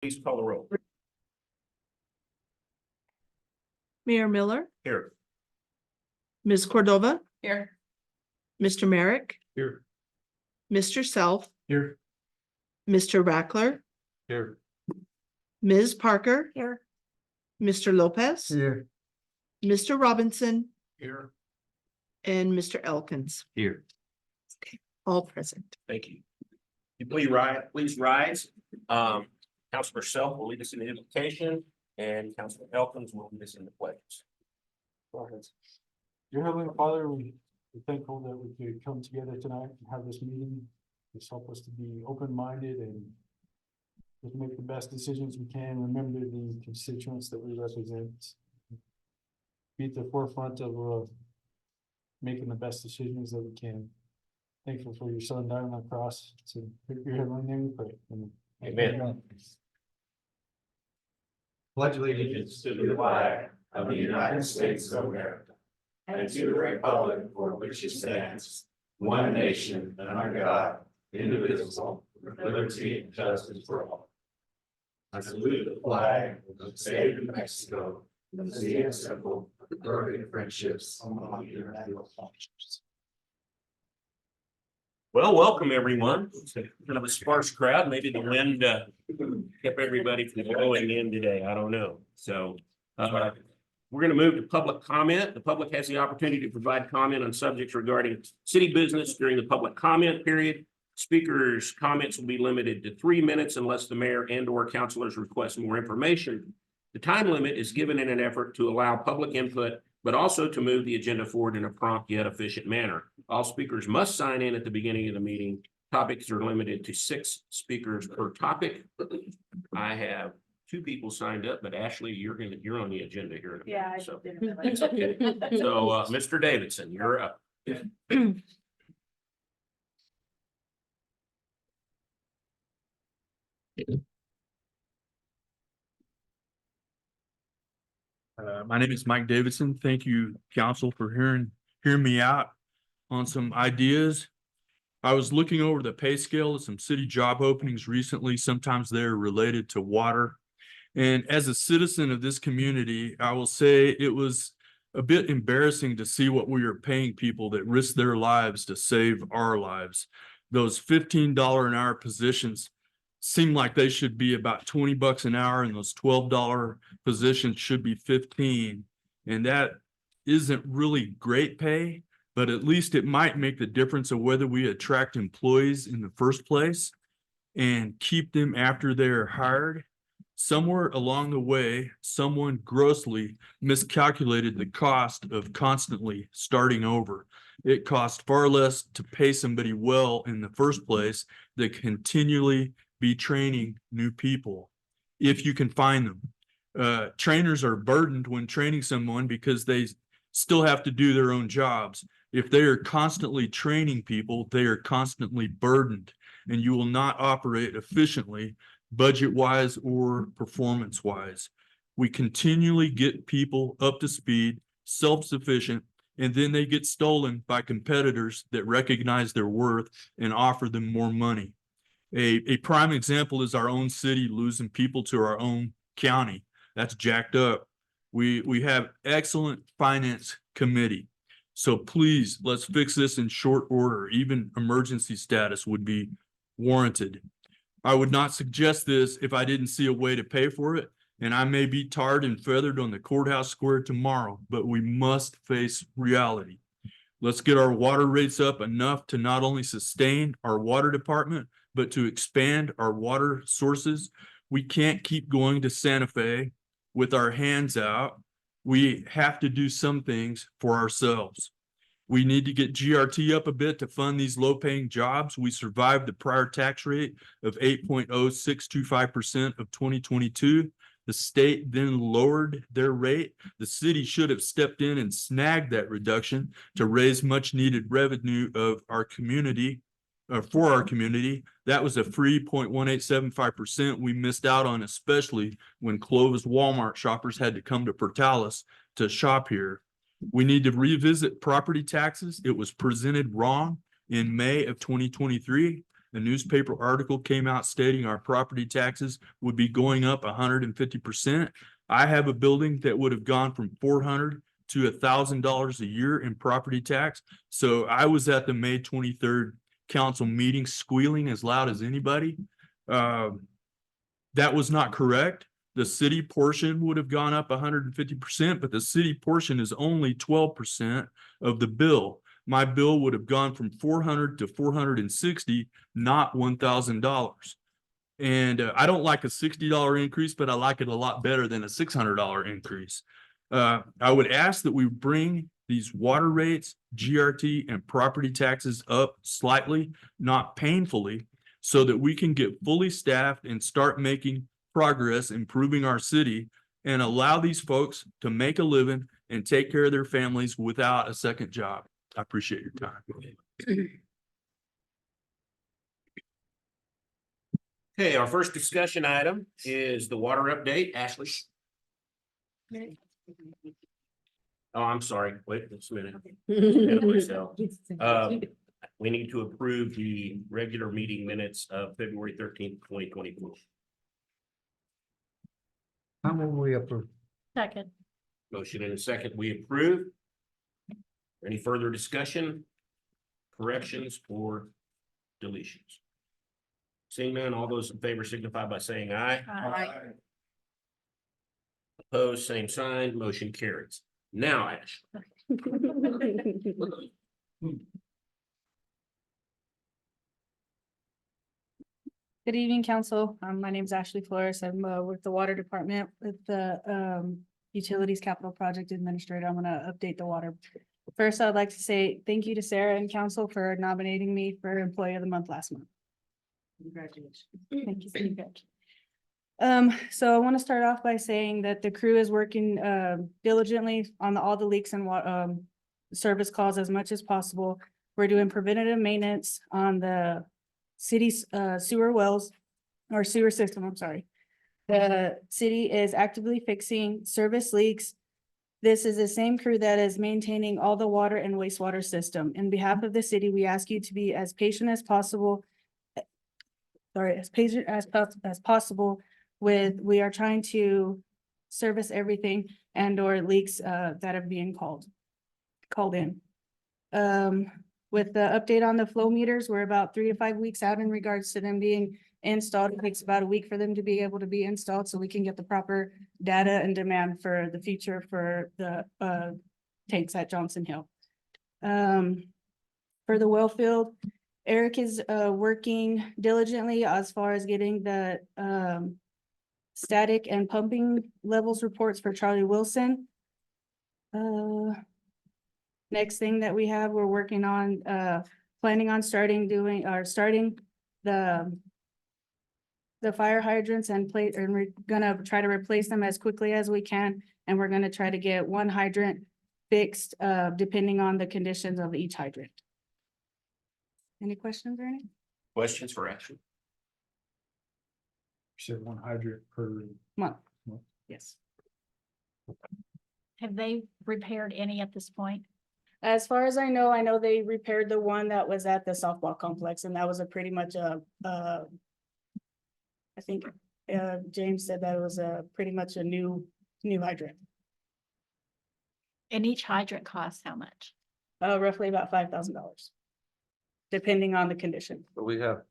please call the roll. Mayor Miller, Here. Ms. Cordova, Here. Mr. Merrick, Here. Mr. Self, Here. Mr. Rackler, Here. Ms. Parker, Here. Mr. Lopez, Here. Mr. Robinson, Here. and Mr. Elkins, Here. all present. Thank you. You please rise. Councilor Self will lead us in the invocation and Councilor Elkins will lead us in the pledge. Go ahead. Dear Heavenly Father, we're thankful that we could come together tonight and have this meeting. Just help us to be open-minded and just make the best decisions we can. Remember the constituents that we represent. Be at the forefront of making the best decisions that we can. Thankful for your son dying on the cross. So your heavenly name we pray. Amen. Pledge allegiance to the flag of the United States of America and to the republic for which it stands, one nation under God, indivisible, with liberty and justice for all. I salute the flag of the state of New Mexico, and the example of growing friendships among international cultures. Well, welcome everyone. It's kind of a sparse crowd. Maybe the wind kept everybody from going in today. I don't know. So we're going to move to public comment. The public has the opportunity to provide comment on subjects regarding city business during the public comment period. Speakers' comments will be limited to 3 minutes unless the mayor and or councilors request more information. The time limit is given in an effort to allow public input, but also to move the agenda forward in a prompt yet efficient manner. All speakers must sign in at the beginning of the meeting. Topics are limited to 6 speakers per topic. I have 2 people signed up, but Ashley, you're on the agenda here. Yeah. I So, didn't realize. okay. So Mr. Davidson, you're up. My name is Mike Davidson. Thank you, council, for hearing me out on some ideas. I was looking over the pay scale of some city job openings recently. Sometimes they're related to water. And as a citizen of this community, I will say it was a bit embarrassing to see what we are paying people that risk their lives to save our lives. Those $15 an hour positions seem like they should be about 20 bucks an hour, and those $12 positions should be 15. And that isn't really great pay, but at least it might make the difference of whether we attract employees in the first place and keep them after they're hired. Somewhere along the way, someone grossly miscalculated the cost of constantly starting over. It costs far less to pay somebody well in the first place than continually be training new people, if you can find them. Trainers are burdened when training someone because they still have to do their own jobs. If they are constantly training people, they are constantly burdened, and you will not operate efficiently, budget-wise or performance-wise. We continually get people up to speed, self-sufficient, and then they get stolen by competitors that recognize their worth and offer them more money. A prime example is our own city losing people to our own county. That's jacked up. We have excellent finance committee. So please, let's fix this in short order. Even emergency status would be warranted. I would not suggest this if I didn't see a way to pay for it. And I may be tarred and feathered on the courthouse square tomorrow, but we must face reality. Let's get our water rates up enough to not only sustain our water department, but to expand our water sources. We can't keep going to Santa Fe with our hands out. We have to do some things for ourselves. We need to get GRT up a bit to fund these low-paying jobs. We survived the prior tax rate of 8.0625% of 2022. The state then lowered their rate. The city should have stepped in and snagged that reduction to raise much needed revenue of our community, for our community. That was a free 0.1875% we missed out on, especially when Clovis Walmart shoppers had to come to Portales to shop here. We need to revisit property taxes. It was presented wrong in May of 2023, a newspaper article came out stating our property taxes would be going up 150%. I have a building that would have gone from $400 to $1,000 a year in property tax. So I was at the May 23rd council meeting squealing as loud as anybody. That was not correct. The city portion would have gone up 150%, but the city portion is only 12% of the bill. My bill would have gone from 400 to 460, not $1,000. And I don't like a $60 increase, but I like it a lot better than a $600 increase. I would ask that we bring these water rates, GRT, and property taxes up slightly, not painfully, so that we can get fully staffed and start making progress, improving our city, and allow these folks to make a living and take care of their families without a second job. I appreciate your time. Okay, our first discussion item is the water update. Ashley? Oh, I'm sorry. Wait just a minute. Ahead of myself. We need to approve the regular meeting minutes of February 13th, 2024. How will we approve? Second. Motion in a second, we approve. Any further discussion, corrections, or deletions? Seeing none, all those in favor signify by saying aye. Aye. Opposed, same sign, motion carries. Now, Ash. Good evening, council. My name is Ashley Flores. I'm with the Water Department with the Utilities Capital Project Administrator. I'm gonna update the water. First, I'd like to say thank you to Sarah and council for nominating me for Employee of the Month last month. Congratulations. Thank you so much. So I want to start off by saying that the crew is working diligently on all the leaks and service calls as much as possible. We're doing preventative maintenance on the city's sewer wells or sewer system, I'm sorry. The city is actively fixing service leaks. This is the same crew that is maintaining all the water and wastewater system. In behalf of the city, we ask you to be as patient as possible. As patient as possible with, we are trying to service everything and or leaks that are being called in. With the update on the flow meters, we're about 3 to 5 weeks out in regards to them being installed. It takes about a week for them to be able to be installed so we can get the proper data and demand for the future for the tanks at Johnson Hill. For the well field, Eric is working diligently as far as getting the static and pumping levels reports for Charlie Wilson. Next thing that we have, we're working on planning on starting the fire hydrants and we're gonna try to replace them as quickly as we can. And we're gonna try to get one hydrant fixed depending on the conditions of each hydrant. Any questions or anything? Questions for Ashley? You said one hydrant per. Month, yes. Have they repaired any at this point? As far as I know they repaired the one that was at the softball complex, and that was a pretty much I think James said that was pretty much a new hydrant. And each hydrant costs how much? Roughly about $5,000. Depending on the condition. But we have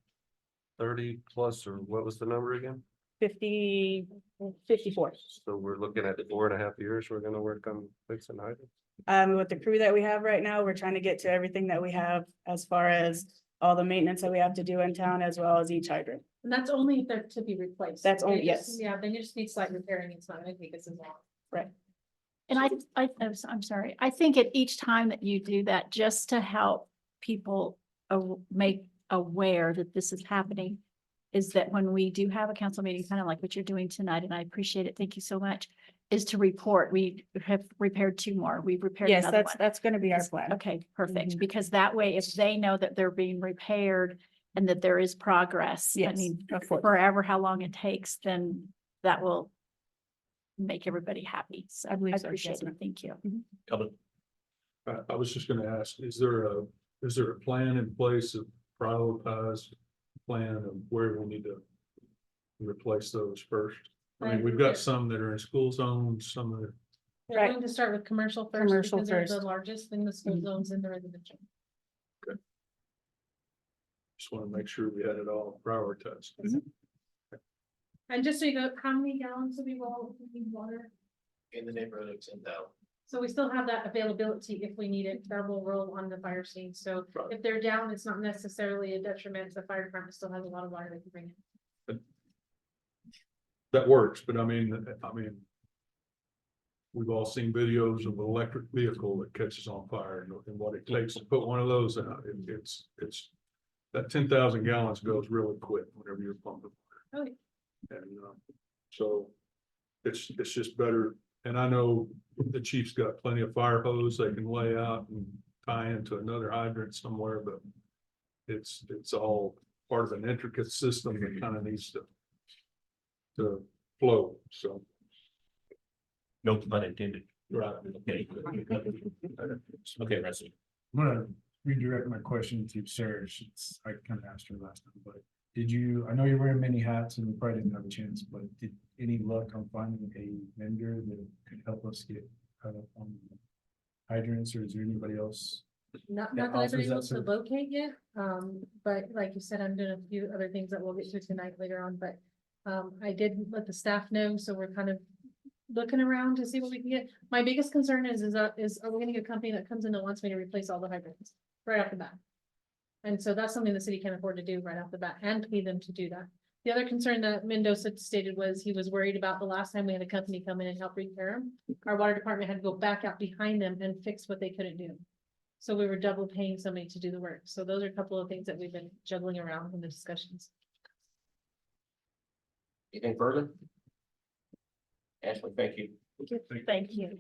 30 plus, or what was the number again? 54. So we're looking at 4.5 years, we're gonna work on fixing hydrants. With the crew that we have right now, we're trying to get to everything that we have as far as all the maintenance that we have to do in town, as well as each hydrant. And that's only if they're to be replaced. That's only- They just- yes. Yeah, then you just need slight repairing, it's not gonna take us as long. Right. And I'm sorry, I think at each time that you do that, just to help people make aware that this is happening, is that when we do have a council meeting, kind of like what you're doing tonight, and I appreciate it, thank you so much, is to report, we have repaired 2 more, we've repaired Yes, another one. that's gonna be our plan. Okay, perfect, Mhm. because that way, if they know that they're being repaired and that there is progress, I Yes, mean, of course. forever how long it takes, then that will make everybody happy. So I believe I so, appreciate yes, it. ma'am. Thank you. I was just gonna ask, is there a plan in place of prioritized plan of where we'll need to replace those first? I mean, Right. we've got some that are in school zones, some that are, We're Right. going to start with commercial first. Commercial because they're first. The largest in the school zones in the residential. just want to make sure we had it all prioritized. And just so you know, how many gallons do we need water? In the neighborhood of 10,000. So we still have that availability if we need it, that will roll on the fire scene. So Right. if they're down, it's not necessarily a detriment. The fire department still has a lot of water they can bring in. That works, but I mean, we've all seen videos of an electric vehicle that catches on fire and what it takes to put one of those out. It's that 10,000 gallons goes really quick whenever you're pumping. Oh, yeah. And, so it's just better. And I know the chief's got plenty of fire hose they can lay out and tie into another hydrant somewhere, but it's all part of an intricate system that kind of needs to flow, so. No pun intended. Right. Okay. Okay, Rusty. I'm gonna redirect my question to Sarah. I kind of asked her last time, but I know you're wearing many hats and you probably didn't have a chance, but did any luck on finding a vendor that could help us get hydrants, or is there anybody else? Not Yeah, that I've been offers that able to service. locate yet, but like you said, I'm doing a few other things that we'll get to tonight later on, but. I did let the staff know, so we're kind of looking around to see what we can get. My biggest concern is are we gonna get a company that comes in and wants me to replace all the hydrants right off the bat? And so that's something the city can't afford to do right off the bat and pay them to do that. The other concern that Mendoza stated was he was worried about the last time we had a company come in and help repair them. Our water department had to go back out behind them and fix what they couldn't do. So we were double paying somebody to do the work. So those are a couple of things that we've been juggling around in the discussions. Anything further? Ashley, thank you. Thank you.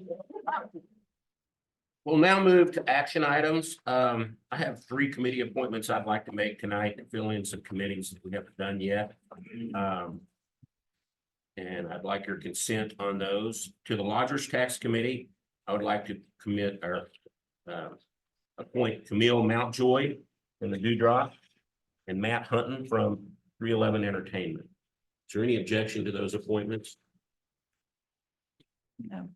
We'll now move to action items. I have 3 committee appointments I'd like to make tonight to fill in some committees that we haven't done yet. And I'd like your consent on those. To the Lodgers Tax Committee, I would like to appoint Camille Mountjoy from the Dewdrop and Matt Hunton from 311 Entertainment. Is there any objection to those appointments? No.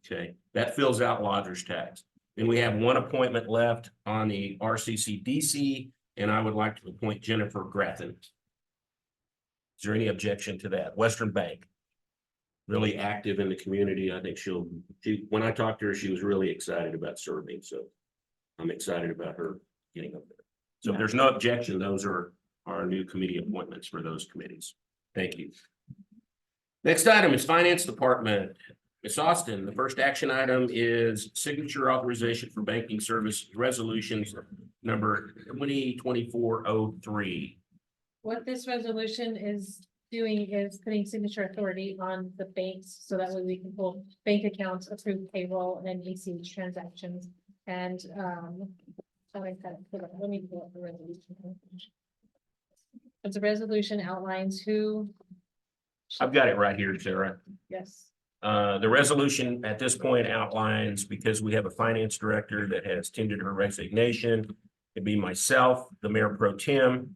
Okay, that fills out lodgers tax. Then we have 1 appointment left on the RCCDC, and I would like to appoint Jennifer Grattan. Is there any objection to that? Western Bank. Really active in the community. I think when I talked to her, she was really excited about serving, so I'm excited about her getting up there. So if there's no objection, those are our new committee appointments for those committees. Thank you. Next item is Finance Department. Ms. Austin, the first action item is signature authorization for banking service resolutions number 2024-03. What this resolution is doing is putting signature authority on the banks, so that way we can pull bank accounts, approve payroll and ACH transactions. And, let me pull up the resolution. It's a resolution outlines who. I've got it right here, Sarah. Yes, The resolution at this point outlines, because we have a finance director that has tendered her resignation, it'd be myself, the mayor pro tem,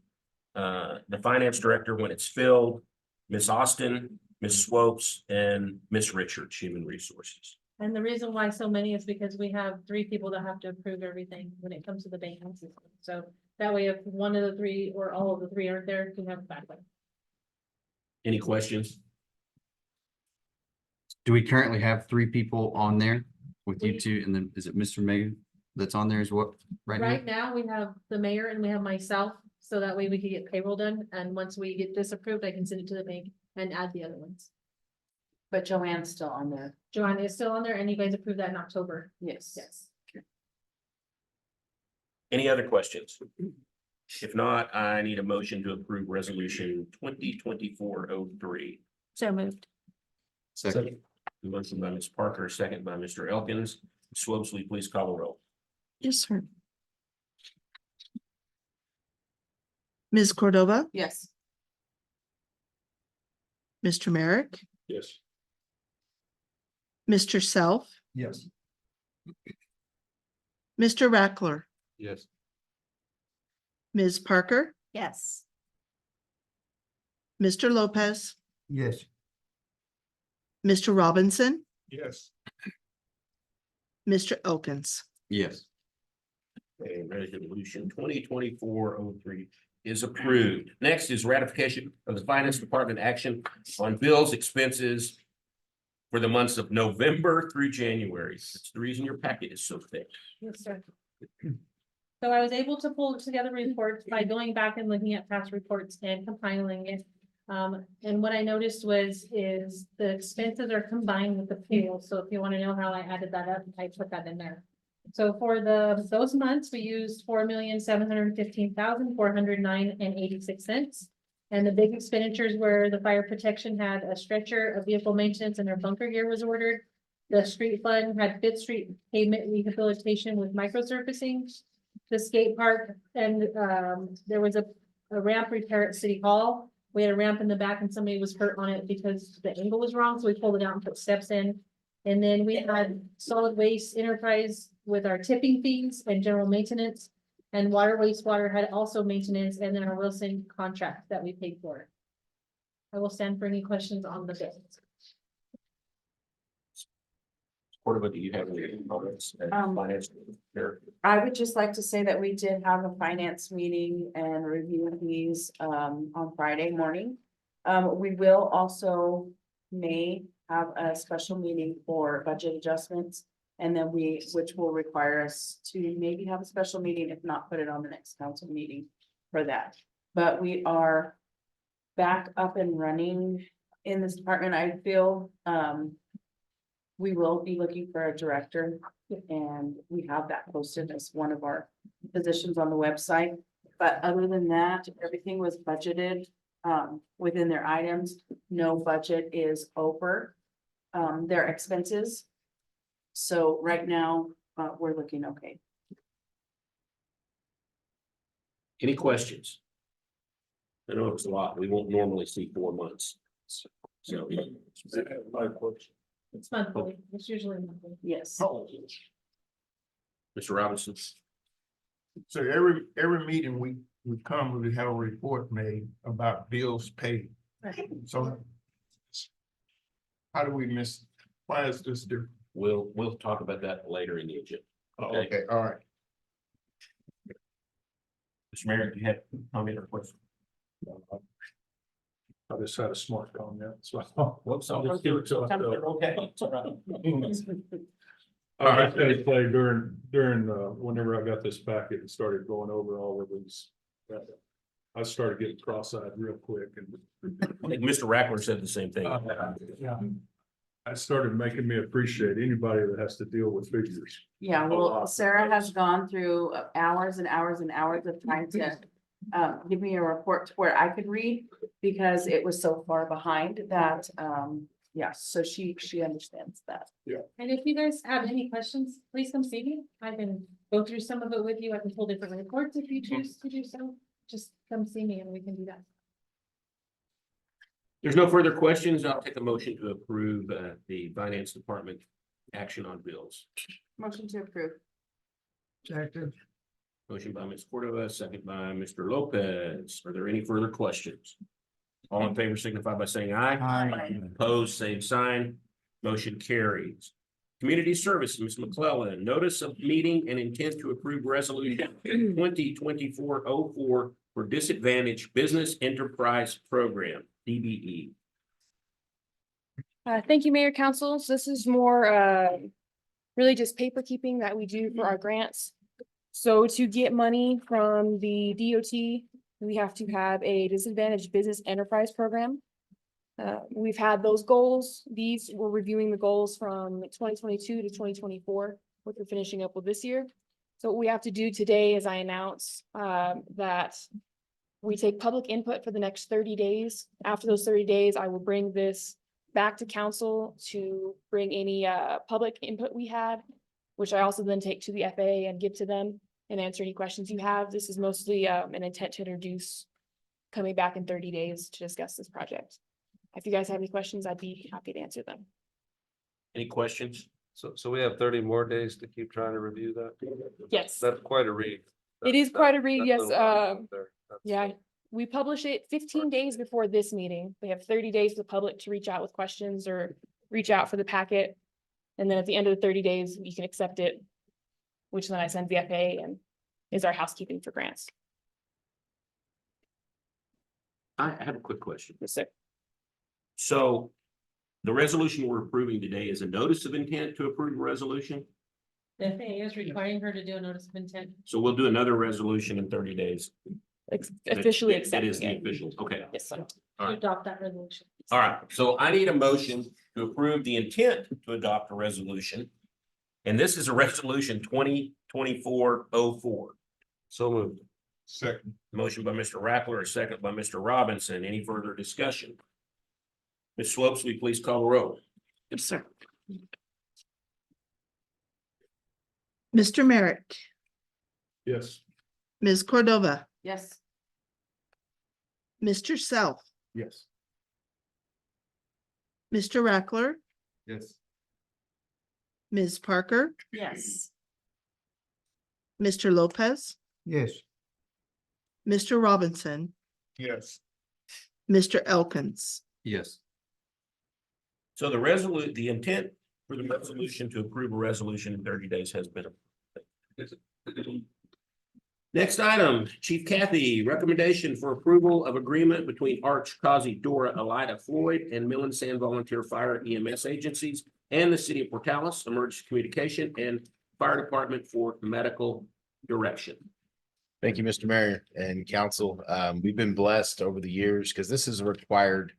the finance director when it's filled, Miss Austin, Miss Swopes, and Miss Richards, Human Resources. and the reason why so many is because we have 3 people that have to approve everything when it comes to the banking system. So that way, if one of the 3 or all of the 3 aren't there, we have a backup. Any questions? Do we currently have 3 people on there with you We- 2? And then is it Mr. Megan that's on there as well? Right now, we have the mayor and we have myself, so that way we can get payroll done, and once we get this approved, I can send it to the bank and add the other ones. But Joanne's still on there. Joanna is still on there, and you guys approved that in October. Yes. Yes. Any other questions? If not, I need a motion to approve resolution 2024-03. So moved. Second. Motion by Ms. Parker, second by Mr. Elkins. Swopes, will you please call the roll? Yes, sir. Ms. Cordova, Yes. Mr. Merrick, Yes. Mr. Self, Yes. Mr. Rackler, Yes. Ms. Parker, Yes. Mr. Lopez, Yes. Mr. Robinson, Yes. Mr. Elkins. Yes. Okay, resolution 2024-03 is approved. Next is ratification of the Finance Department action on bills, expenses for the months of November through January. That's the reason your packet is so thick. Yes, sir. So I was able to pull together reports by going back and looking at past reports and compiling it. And what I noticed is the expenses are combined with the payroll. So if you want to know how I added that up, I put that in there. So for those months, we used $4,715,409.86. And the big expenditures were the fire protection had a stretcher, a vehicle maintenance, and their bunker gear was ordered. The street fund had Fifth Street pavement rehabilitation with microsurfacing. The skate park, and there was a ramp repair at City Hall. We had a ramp in the back and somebody was hurt on it because the angle was wrong, so we pulled it out and put steps in. And then we had solid waste enterprise with our tipping fees and general maintenance. And water wastewater had also maintenance, and then our Wilson contract that we paid for. I will stand for any questions on the bills. Cordova, do you have any comments? Finance here? I would just like to say that we did have a finance meeting and review these on Friday morning. We will also may have a special meeting for budget adjustments. And then which will require us to maybe have a special meeting, if not put it on the next council meeting for that. But we are back up and running in this department. I feel we will be looking for a director, and we have that posted as one of our positions on the website. But other than that, everything was budgeted within their items. No budget is over their expenses. So right now, we're looking okay. Any questions? I know it's a lot. We won't normally see 4 months. So. It's monthly, it's usually monthly. Yes. Mr. Robinson. So every meeting we come, we have a report made about bills paid. So how do we miss, why is this different? We'll talk about that later in the agenda. Okay, all right. Mr. Mayor, do you have a comment or question? I just had a smart comment, so. Whoops, I'll just give it to us. Okay, it's all right. I was gonna say during whenever I got this packet and started going over all of these. I started getting cross-eyed real quick and. I think Mr. Rackler said the same thing. Yeah. I started making me appreciate anybody that has to deal with figures. Yeah, well, Sarah has gone through hours and hours and hours of trying to give me a report to where I could read, because it was so far behind that, yeah, so she understands that. And if you guys have any questions, please come see me. I can go through some of it with you. I can pull different reports if you choose to do so. Just come see me and we can do that. There's no further questions. I'll take a motion to approve the finance department action on bills. Motion to approve. Second. Motion by Ms. Cordova, second by Mr. Lopez. Are there any further questions? All in favor signify by saying aye. Aye. Opposed, same sign. Motion carries. Community Service, Ms. McClellan, notice of meeting and intent to approve resolution 2024-04 for Disadvantaged Business Enterprise Program, DBE. Thank you, Mayor, Council. So this is more really just paper keeping that we do for our grants. So to get money from the DOT, we have to have a Disadvantaged Business Enterprise Program. We've had those goals. We're reviewing the goals from 2022 to 2024, which we're finishing up with this year. So what we have to do today is I announce that we take public input for the next 30 days. After those 30 days, I will bring this back to council to bring any public input we had, which I also then take to the FAA and give to them and answer any questions you have. This is mostly an intent to introduce coming back in 30 days to discuss this project. If you guys have any questions, I'd be happy to answer them. Any questions? So we have 30 more days to keep trying to review that? Yes. That's quite a read. It is quite a read, That's yes, a lot out there. That's- Yeah, we publish it 15 days before this meeting. We have 30 days for the public to reach out with questions or reach out for the packet. And then at the end of the 30 days, you can accept it, which then I send VFA and is our housekeeping for grants. I have a quick question. Yes, sir. So the resolution we're approving today is a notice of intent to approve a resolution. The FAA is requiring her to do a notice of intent. So we'll do another resolution in 30 days. Officially That accepting is the it. official, okay. Yes, sir. All To right. adopt that resolution. All right, so I need a motion to approve the intent to adopt a resolution. And this is a resolution 2024-04. So moved. Second. Motion by Mr. Rackler, a second by Mr. Robinson. Any further discussion? Ms. Swopes, will you please call the roll? Yes, sir. Mr. Merrick, Yes. Ms. Cordova, Yes. Mr. Self, Yes. Mr. Rackler, Yes. Ms. Parker, Yes. Mr. Lopez, Yes. Mr. Robinson, Yes. Mr. Elkins. Yes. So the intent for the resolution to approve a resolution in 30 days has been. Next item, Chief Kathy, recommendation for approval of agreement between Arch, Kazi, Dora, Elida, Floyd, and Millen Sand Volunteer Fire EMS agencies and the city of Portales Emergency Communication and Fire Department for medical direction. Thank you, Mr. Mayor and council. We've been blessed over the years because this is a required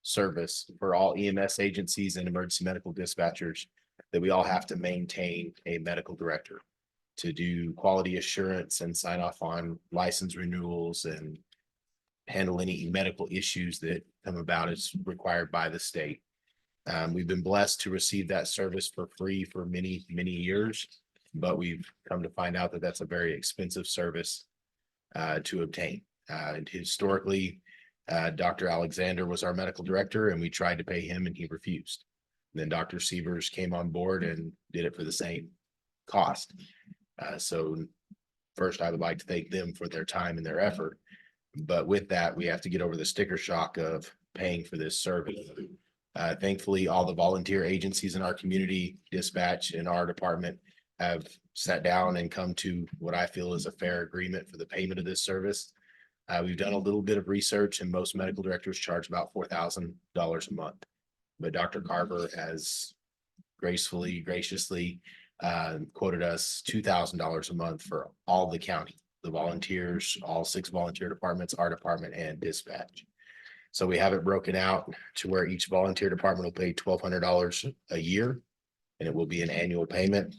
service for all EMS agencies and emergency medical dispatchers that we all have to maintain a medical director to do quality assurance and sign off on license renewals and handle any medical issues that come about as required by the state. We've been blessed to receive that service for free for many, many years, but we've come to find out that that's a very expensive service to obtain. And historically, Dr. Alexander was our medical director and we tried to pay him and he refused. Then Dr. Sievers came on board and did it for the same cost. So first, I would like to thank them for their time and their effort. But with that, we have to get over the sticker shock of paying for this service. Thankfully, all the volunteer agencies in our community, dispatch in our department have sat down and come to what I feel is a fair agreement for the payment of this service. We've done a little bit of research and most medical directors charge about $4,000 a month. But Dr. Carver has graciously quoted us $2,000 a month for all the county, the volunteers, all 6 volunteer departments, our department and dispatch. So we have it broken out to where each volunteer department will pay $1,200 a year and it will be an annual payment.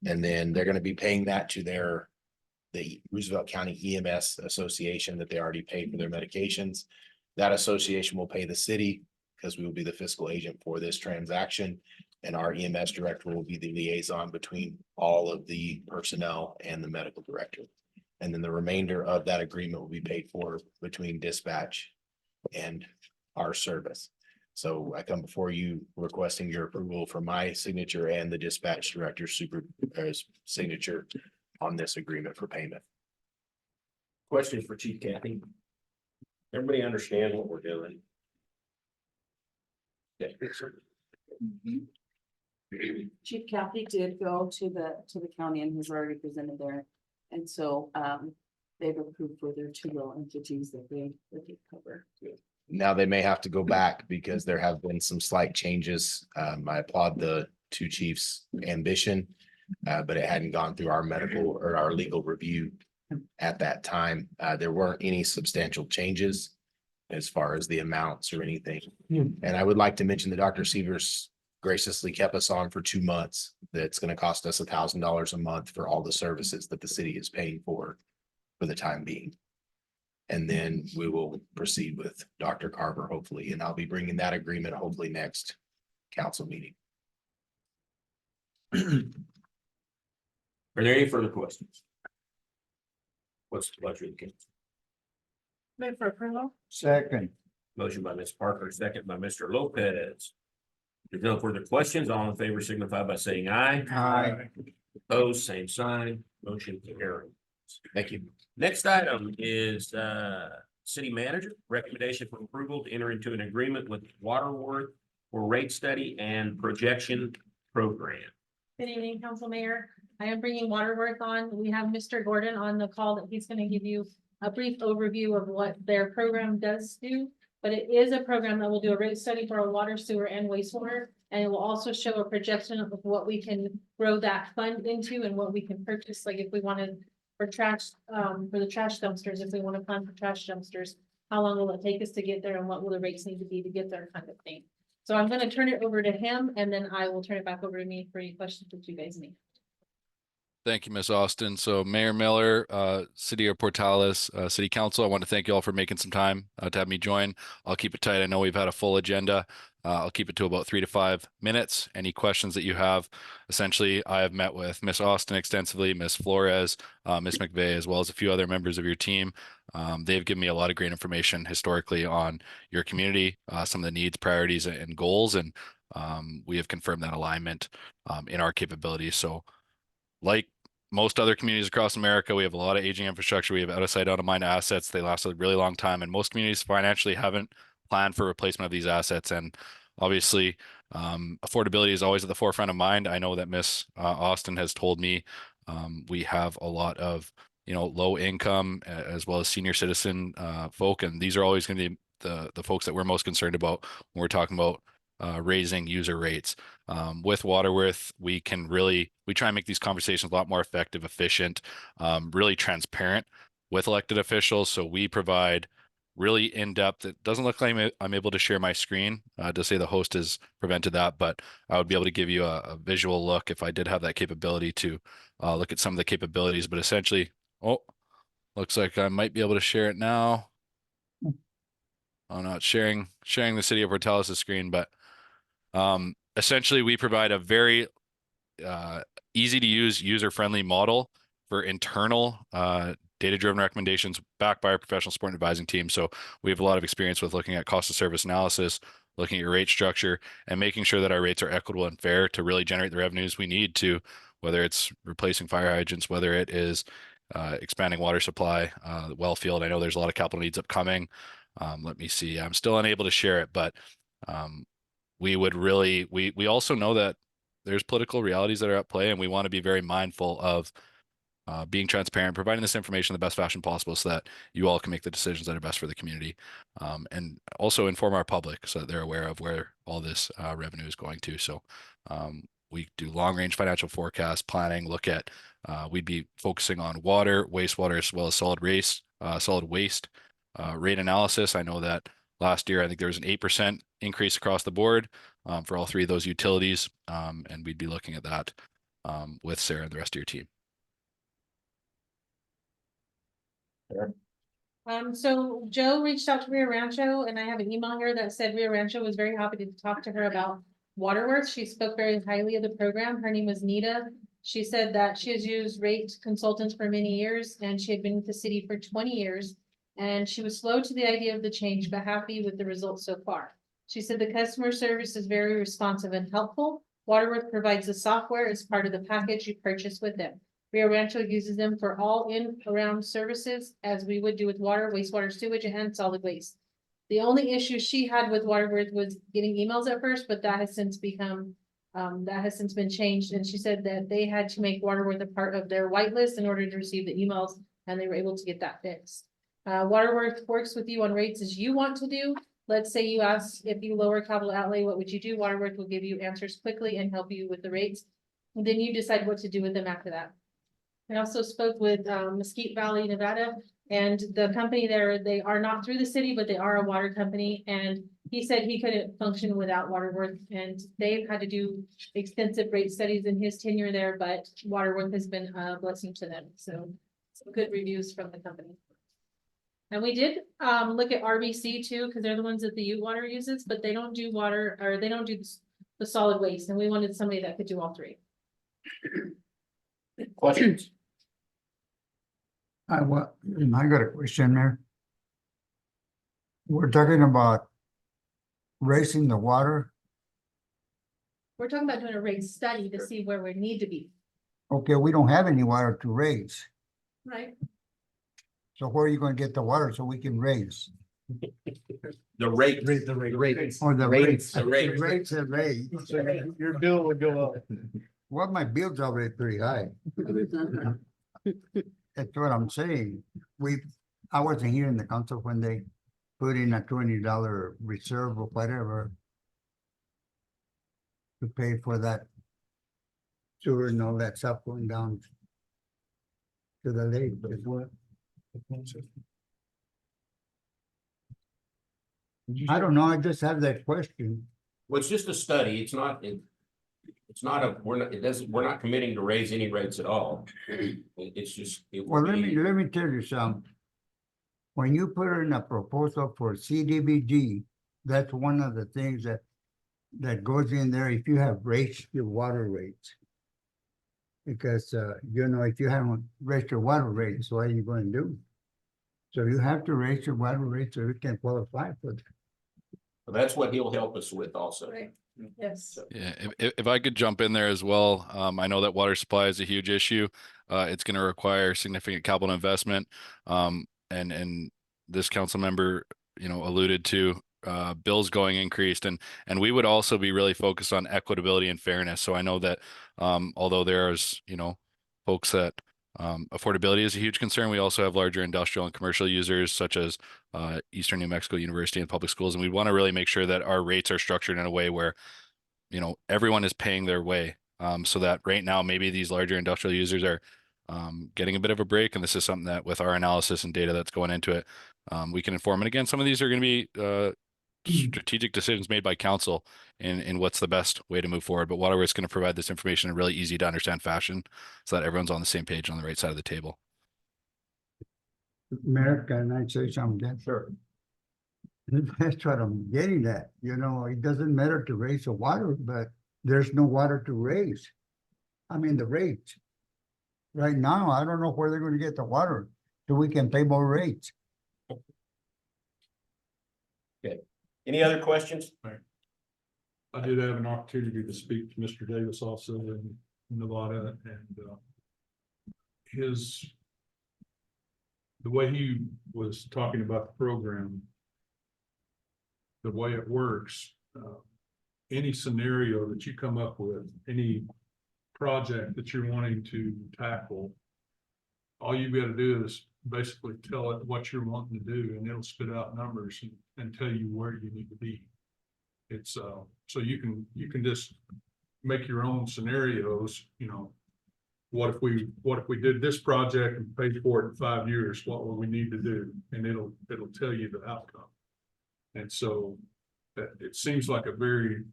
And then they're going to be paying that to the Roosevelt County EMS Association that they already paid for their medications. That association will pay the city because we will be the fiscal agent for this transaction. And our EMS director will be the liaison between all of the personnel and the medical director. And then the remainder of that agreement will be paid for between dispatch and our service. So I come before you requesting your approval for my signature and the dispatch director's signature on this agreement for payment. Questions for Chief Kathy? Everybody understand what we're doing? Yeah. Chief Kathy did go to the county and has already presented there. And so they've approved for their 2 little entities that they cover. Now they may have to go back because there have been some slight changes. I applaud the 2 chiefs' ambition, but it hadn't gone through our medical or our legal review at that time. There weren't any substantial changes as far as the amounts or anything. And I would like to mention that Dr. Sievers graciously kept us on for 2 months. That's going to cost us $1,000 a month for all the services that the city is paying for the time being. And then we will proceed with Dr. Carver, hopefully, and I'll be bringing that agreement hopefully next council meeting. Are there any further questions? What's the pleasure of the council? Move for approval. Second. Motion by Ms. Parker, second by Mr. Lopez. If there's no further questions, all in favor signify by saying aye. Aye. Opposed, same sign, motion carries. Thank you. Next item is City Manager, recommendation for approval to enter into an agreement with Waterworth for rate study and projection program. Good evening, Council Mayor. I am bringing Waterworth on. We have Mr. Gordon on the call that he's gonna give you a brief overview of what their program does do. But it is a program that will do a rate study for our water, sewer, and wastewater. And it will also show a projection of what we can grow that fund into and what we can purchase, like if we wanted for trash, for the trash dumpsters, if we want to fund for trash dumpsters. How long will it take us to get there and what will the rates need to be to get there kind of thing. So I'm gonna turn it over to him and then I will turn it back over to me for any questions that you guys need. Thank you, Ms. Austin. So Mayor Miller, City of Portales, City Council, I want to thank you all for making some time to have me join. I'll keep it tight. I know we've had a full agenda. I'll keep it to about 3 to 5 minutes. Any questions that you have? Essentially, I have met with Ms. Austin extensively, Ms. Flores, Ms. McVeigh, as well as a few other members of your team. They've given me a lot of great information historically on your community, some of the needs, priorities, and goals, and we have confirmed that alignment in our capabilities. So like most other communities across America, we have a lot of aging infrastructure. We have out of sight, out of mind assets. They last a really long time, and most communities financially haven't planned for replacement of these assets. And obviously, affordability is always at the forefront of mind. I know that Ms. Austin has told me we have a lot of low income as well as senior citizen folk, and these are always going to be the folks that we're most concerned about when we're talking about raising user rates. With Waterworth, we try and make these conversations a lot more effective, efficient, really transparent with elected officials. So we provide really in-depth. It doesn't look like I'm able to share my screen to say the host has prevented that, but I would be able to give you a visual look if I did have that capability to look at some of the capabilities. But essentially, looks like I might be able to share it now. I'm not sharing the City of Portales' screen, but essentially we provide a very easy to use, user-friendly model for internal data-driven recommendations backed by our professional support and advising team. So we have a lot of experience with looking at cost of service analysis, looking at your rate structure, and making sure that our rates are equitable and fair to really generate the revenues we need to, whether it's replacing fire hydrants, whether it is expanding water supply, well field. I know there's a lot of capital needs upcoming. Let me see. I'm still unable to share it, but we also know that there's political realities that are at play, and we want to be very mindful of being transparent, providing this information in the best fashion possible so that you all can make the decisions that are best for the community, and also inform our public so that they're aware of where all this revenue is going to. So we do long range financial forecast planning, we'd be focusing on water, wastewater, as well as solid waste rate analysis. I know that last year, I think there was an 8% increase across the board for all 3 of those utilities. And we'd be looking at that with Sarah and the rest of your team. So Joe reached out to Rio Rancho and I have an email here that said Rio Rancho was very happy to talk to her about Waterworth. She spoke very highly of the program. Her name was Nita. She said that she has used rate consultants for many years and she had been with the city for 20 years. And she was slow to the idea of the change, but happy with the results so far. She said the customer service is very responsive and helpful. Waterworth provides the software as part of the package you purchase with them. Rio Rancho uses them for all in-around services as we would do with water, wastewater, sewage, and solid waste. The only issue she had with Waterworth was getting emails at first, but that has since been changed. And she said that they had to make Waterworth a part of their whitelist in order to receive the emails, and they were able to get that fixed. Waterworth works with you on rates as you want to do. Let's say you ask if you lower capital outlay, what would you do? Waterworth will give you answers quickly and help you with the rates. And then you decide what to do with them after that. I also spoke with Mesquite Valley, Nevada, and the company there, they are not through the city, but they are a water company. And he said he couldn't function without Waterworth, and they've had to do extensive rate studies in his tenure there, but Waterworth has been a blessing to them. So some good reviews from the company. And we did look at RBC too, because they're the ones that the Ute Water uses, but they don't do water, or they don't do the solid waste. And we wanted somebody that could do all 3. Questions? I got a question there. We're talking about raising the water. We're talking about doing a rate study to see where we need to be. Okay, we don't have any water to raise. Right. So where are you gonna get the water so we can raise? The rate. The rate. Or the rates? The rates. Rates and rates. So your bill would go up. Well, my bill's already pretty high. That's what I'm saying. I wasn't here in the council when they put in a $20 reserve or whatever to pay for that sewer and all that stuff going down to the lake. But what? I don't know. I just have that question. Well, it's just a study. It's not, it's not a, we're not committing to raise any rates at all. It's just. it Well, will be- let me tell you something. When you put in a proposal for CDBG, that's one of the things that goes in there if you have raised your water rates. Because, you know, if you haven't raised your water rates, what are you going to do? So you have to raise your water rate so you can qualify for that. Well, that's what he'll help us with also. Right, yes. Yeah, if I could jump in there as well, I know that water supply is a huge issue. It's going to require significant capital investment. And this council member, you know, alluded to bills going increased, and we would also be really focused on equitability and fairness. So I know that although there's, you know, folks that affordability is a huge concern, we also have larger industrial and commercial users such as Eastern New Mexico University and public schools, and we want to really make sure that our rates are structured in a way where, you know, everyone is paying their way, so that right now maybe these larger industrial users are getting a bit of a break, and this is something that with our analysis and data that's going into it, we can inform. And again, some of these are going to be strategic decisions made by council in what's the best way to move forward. But Waterworks is going to provide this information in a really easy to understand fashion so that everyone's on the same page on the right side of the table. Mayor, can I say something? Sure. That's what I'm getting at. You know, it doesn't matter to raise the water, but there's no water to raise. I mean, the rates. Right now, I don't know where they're gonna get the water so we can pay more rates. Okay. Any other questions? I did have an opportunity to speak to Mr. Davis also in Nevada, and the way he was talking about the program, the way it works, any scenario that you come up with, any project that you're wanting to tackle, all you've got to do is basically tell it what you're wanting to do, and it'll spit out numbers and tell you where you need to be. It's so you can just make your own scenarios. You know, what if we did this project and paid for it in 5 years? What will we need to do? And it'll tell you the outcome. And so it seems like a very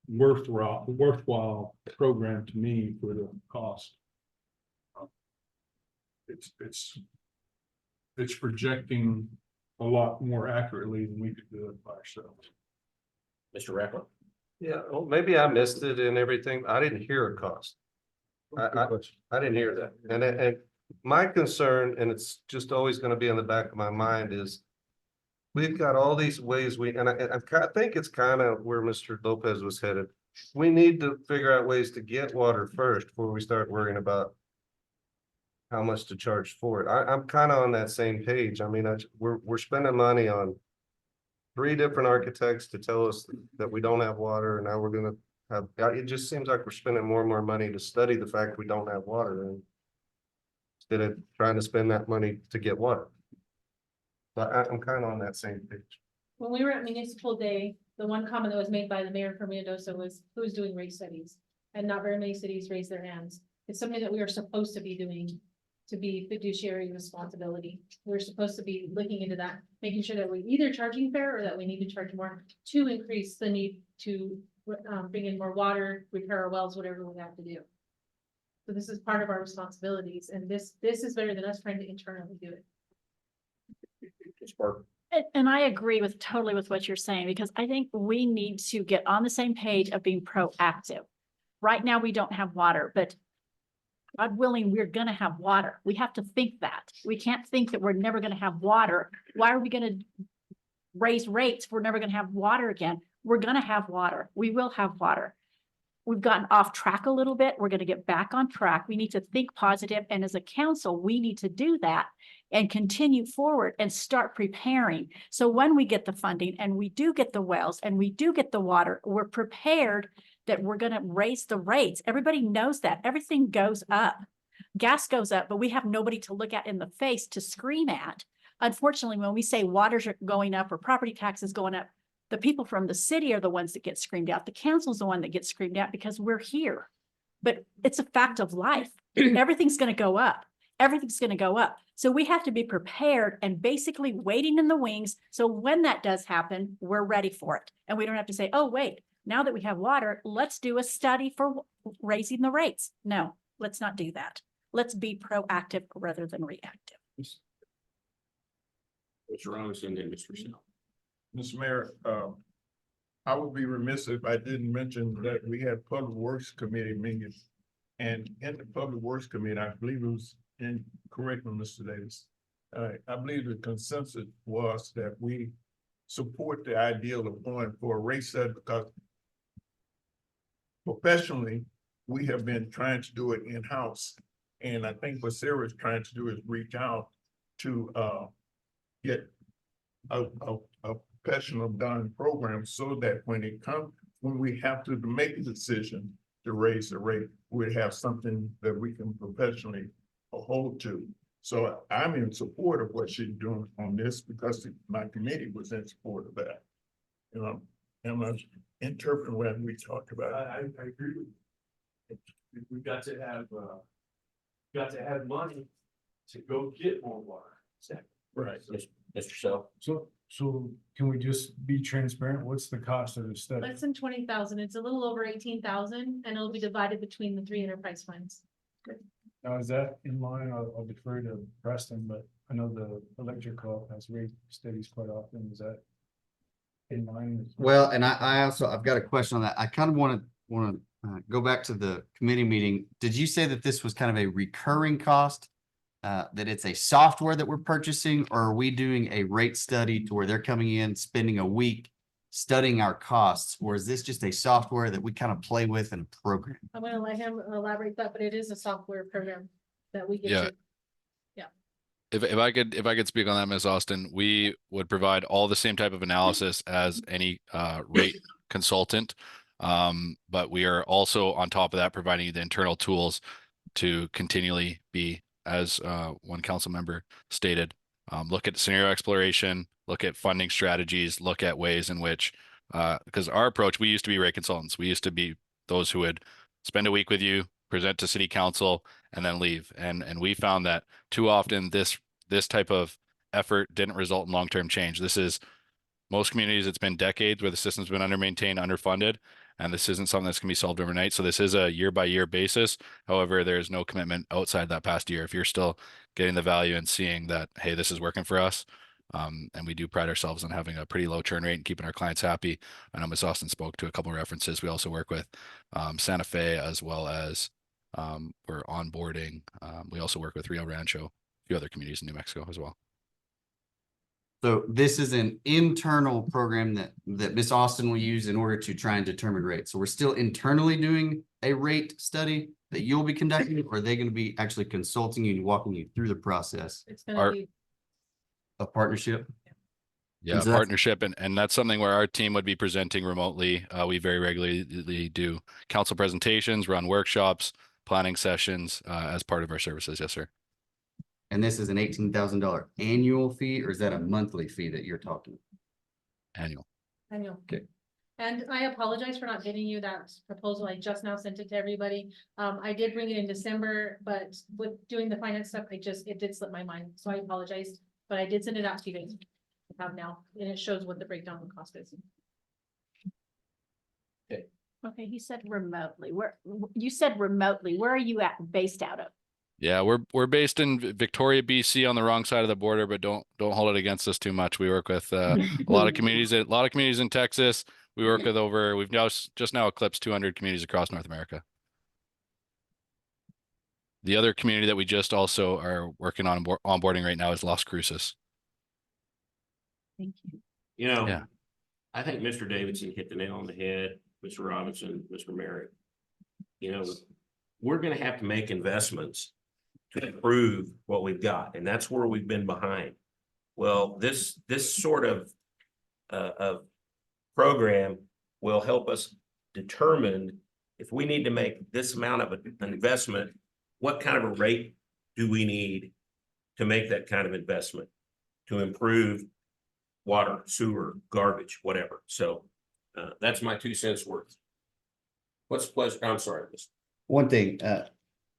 worthwhile program to me for the cost. It's projecting a lot more accurately than we could do it by ourselves. Mr. Rackler? Yeah, well, maybe I missed it and everything. I didn't hear a cost. I didn't hear that. And my concern, and it's just always going to be in the back of my mind, is we've got all these ways I think it's kind of where Mr. Lopez was headed. We need to figure out ways to get water first before we start worrying about how much to charge for it. I'm kind of on that same page. I mean, we're spending money on 3 different architects to tell us that we don't have water, and now we're gonna have, it just seems like we're spending more and more money to study the fact we don't have water, and instead of trying to spend that money to get water. But I'm kind of on that same page. When we were at Municipal Day, the one comment that was made by the mayor from Mendoza was, who's doing rate studies? And not very many cities raised their hands. It's something that we are supposed to be doing, to be fiduciary responsibility. We're supposed to be looking into that, making sure that we're either charging fair or that we need to charge more to increase the need to bring in more water, repair our wells, whatever we have to do. So this is part of our responsibilities, and this is better than us trying to internally do it. And I agree totally with what you're saying, because I think we need to get on the same page of being proactive. Right now, we don't have water, but God willing, we're gonna have water. We have to think that. We can't think that we're never gonna have water. Why are we gonna raise rates if we're never gonna have water again? We're gonna have water. We will have water. we've gotten off track a little bit. We're going to get back on track. We need to think positive, and as a council, we need to do that and continue forward and start preparing. So when we get the funding and we do get the wells and we do get the water, we're prepared that we're going to raise the rates. Everybody knows that everything goes up. Gas goes up, but we have nobody to look at in the face to scream at. Unfortunately, when we say waters are going up or property taxes going up, the people from the city are the ones that get screamed at. The council's the one that gets screamed at because we're here. But it's a fact of life. Everything's going to go up. Everything's going to go up. So we have to be prepared and basically waiting in the wings. So when that does happen, we're ready for it. And we don't have to say, oh, wait, now that we have water, let's do a study for raising the rates. No, let's not do that. Let's be proactive rather than reactive. Mr. Robinson and Mr. Snell. Mr. Mayor, I would be remiss if I didn't mention that we had Public Works Committee meeting. And in the Public Works Committee, I believe it was correct me, Mr. Davis. I believe the consensus was that we support the ideal of going for a rate set because professionally, we have been trying to do it in-house. And I think what Sarah is trying to do is reach out to get a professional done program so that when we have to make a decision to raise the rate, we have something that we can professionally hold to. So I'm in support of what she's doing on this because my committee was in support of that. You know, and I'm interpreting what we talked about. I agree with you. We've got to have money to go get more water. Right. Mr. Sell. So can we just be transparent? What's the cost of the study? Less than 20,000. It's a little over 18,000 and it'll be divided between the 3 enterprise funds. Now, is that in line? I'll defer to Preston, but I know the electric co-op has rate studies quite often. Is that in line? Well, and I've got a question on that. I kind of want to go back to the committee meeting. Did you say that this was kind of a recurring cost? That it's a software that we're purchasing, or are we doing a rate study to where they're coming in, spending a week studying our costs, or is this just a software that we kind of play with in a program? I'm gonna let him elaborate that, but it is a software program that we get. Yeah. to- Yeah. If I could speak on that, Ms. Austin, we would provide all the same type of analysis as any rate consultant. But we are also on top of that, providing you the internal tools to continually be, as one council member stated, look at scenario exploration, look at funding strategies, look at ways in which, because our approach, we used to be rate consultants. We used to be those who would spend a week with you, present to city council, and then leave. And we found that too often this type of effort didn't result in long-term change. This is most communities, it's been decades where the system's been under-maintained, underfunded, and this isn't something that's going to be solved overnight. So this is a year-by-year basis. However, there is no commitment outside that past year. If you're still getting the value and seeing that, hey, this is working for us, and we do pride ourselves on having a pretty low churn rate and keeping our clients happy. I know Ms. Austin spoke to a couple of references. We also work with Santa Fe, as well as we're onboarding. We also work with Rio Rancho, a few other communities in New Mexico as well. So this is an internal program that Ms. Austin will use in order to try and determine rates. So we're still internally doing a rate study that you'll be conducting, or are they going to be actually consulting you and walking you through the process? It's gonna be. A partnership? Yeah, And so that's- partnership. And that's something where our team would be presenting remotely. We very regularly do council presentations, run workshops, planning sessions as part of our services. Yes, sir. And this is an $18,000 annual fee, or is that a monthly fee that you're talking? Annual. Annual. Okay. And I apologize for not getting you that proposal. I just now sent it to everybody. I did bring it in December, but with doing the finance stuff, it did slip my mind. So I apologize, but I did send it out to you guys. I have now, and it shows what the breakdown of the cost is. Okay, he said remotely. You said remotely. Where are you based out of? Yeah, we're based in Victoria, BC, on the wrong side of the border, but don't hold it against us too much. We work with a lot of communities, in Texas. We work with we've just now eclipsed 200 communities across North America. The other community that we just also are working on onboarding right now is Las Cruces. Thank you. You know, Yeah. I think Mr. Davidson hit the nail on the head, Mr. Robinson, Mr. Merritt. you know, we're gonna have to make investments to improve what we've got, and that's where we've been behind. Well, this sort of program will help us determine if we need to make this amount of an investment, what kind of a rate do we need to make that kind of investment to improve water, sewer, garbage, whatever. So that's my 2 cents worth. What's the pleasure? I'm sorry. One thing,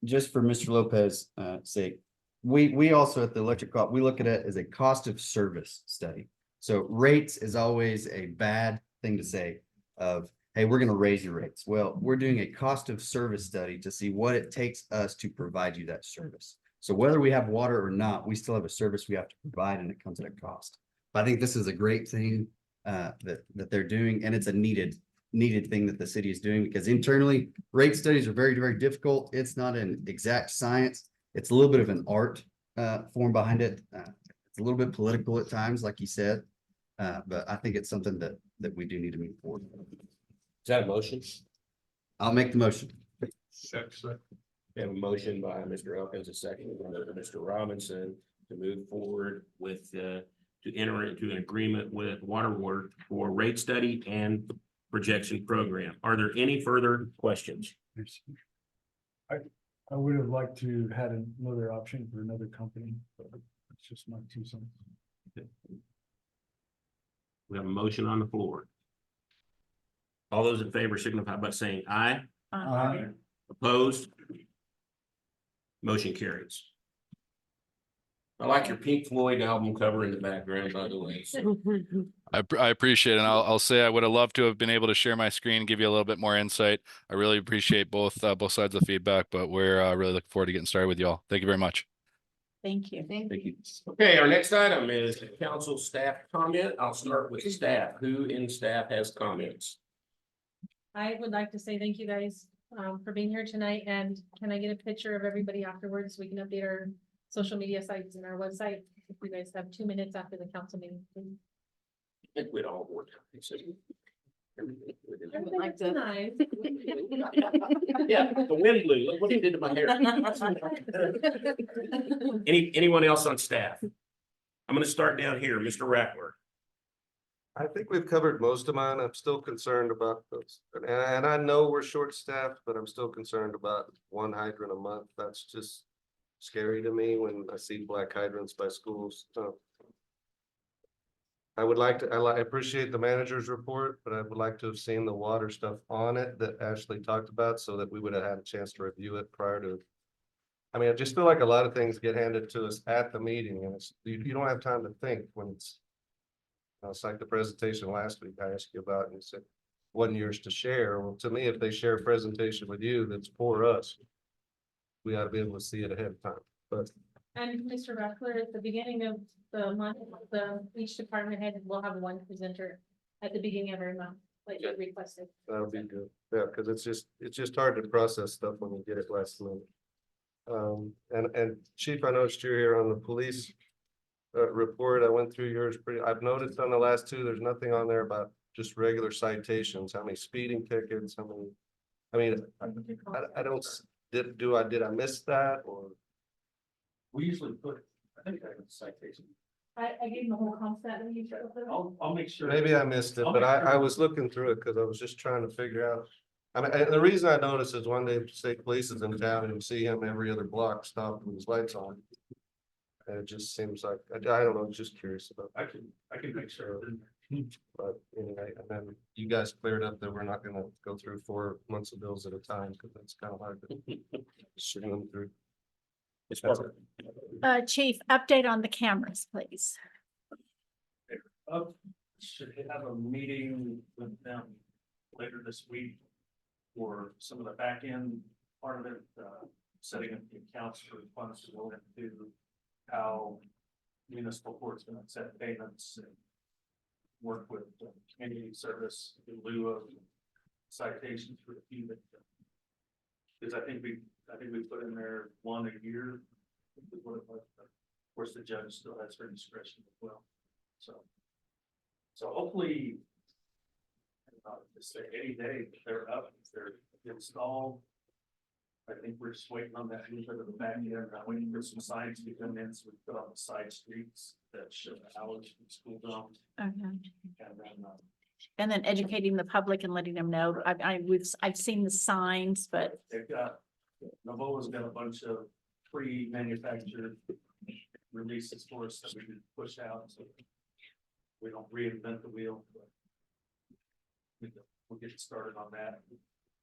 just for Mr. Lopez, sake, we also at the electric co-op, we look at it as a cost of service study. So rates is always a bad thing to say of, hey, we're gonna raise your rates. Well, we're doing a cost of service study to see what it takes us to provide you that service. So whether we have water or not, we still have a service we have to provide and it comes at a cost. But I think this is a great thing that they're doing, and it's a needed thing that the city is doing, because internally rate studies are very, very difficult. It's not an exact science. It's a little bit of an art form behind it. It's a little bit political at times, like you said. But I think it's something that we do need to move forward. Is that a motion? I'll make the motion. We have a motion by Mr. Elkins, a second by Mr. Robinson to move forward with to enter into an agreement with Waterworks for rate study and projection program. Are there any further questions? I would have liked to had another option for another company, but it's just my 2 cents. We have a motion on the floor. All those in favor signify by saying aye. Aye. Opposed? Motion carries. I like your Pink Floyd album cover in the background, by the way. I appreciate it. And I'll say I would have loved to have been able to share my screen, give you a little bit more insight. I really appreciate both sides of the feedback, but we're really looking forward to getting started with y'all. Thank you very much. Thank you. Thank you. Okay, our next item is council staff comment. I'll start with staff. Who in staff has comments? I would like to say thank you guys for being here tonight, and can I get a picture of everybody afterwards so we can update our social media sites and our website? If you guys have 2 minutes after the council meeting, please. I think we'd all work. Like nice. Yeah, the wind blew. Look what he did to my hair. Anyone else on staff? I'm gonna start down here, Mr. Rattler. I think we've covered most of mine. I'm still concerned about those. And I know we're short-staffed, but I'm still concerned about 1 hydrant a month. That's just scary to me when I see black hydrants by schools. So I would like to, I appreciate the manager's report, but I would like to have seen the water stuff on it that Ashley talked about so that we would have had a chance to review it prior to. I mean, I just feel like a lot of things get handed to us at the meeting, and it's, you don't have time to think when it's like the presentation last week I asked you about, and you said 1 year's to share. Well, to me, if they share a presentation with you that's for us, we ought to be able to see it ahead of time. But And Mr. Rattler, at the beginning of the month, each department head will have 1 presenter at the beginning of every month, like you requested. that'll be good. Yeah, because it's just hard to process stuff when you get it last minute. And Chief, I noticed you're here on the police report. I went through yours I've noticed on the last 2, there's nothing on there about just regular citations, how many speeding tickets, how many, I mean, I don't, did I miss that, or? We usually put, I think I have a citation. I gave him the whole concept and you showed up. I'll make sure. Maybe I missed it, but I was looking through it because I was just trying to figure out. I mean, and the reason I noticed is one day state police is in town and you see him every other block stopped with his lights on. And it just seems like, I don't know, I'm just curious about. I can make sure. But anyway, and then you guys cleared up that we're not gonna go through 4 months of bills at a time, because that's kind of hard to string them through. It's Parker. Chief, update on the cameras, please. Should have a meeting with them later this week for some of the back end part of it, setting up the accounts for funds to go into how municipal court's gonna set payments and work with community service in lieu of citations for the fee that. Because I think we put in there 1 a year. Of course, the judge still has her discretion as well. So hopefully, just say any day that they're up, if they're installed, I think we're just waiting on that, usually at the back end, I'm waiting for some signs to come in, so we put on the side streets that show the hours from school zone. Okay. And then, And then educating the public and letting them know. I've seen the signs, but they've got, Novola's got a bunch of pre-manufactured releases for us that we can push out, so we don't reinvent the wheel. But we'll get started on that.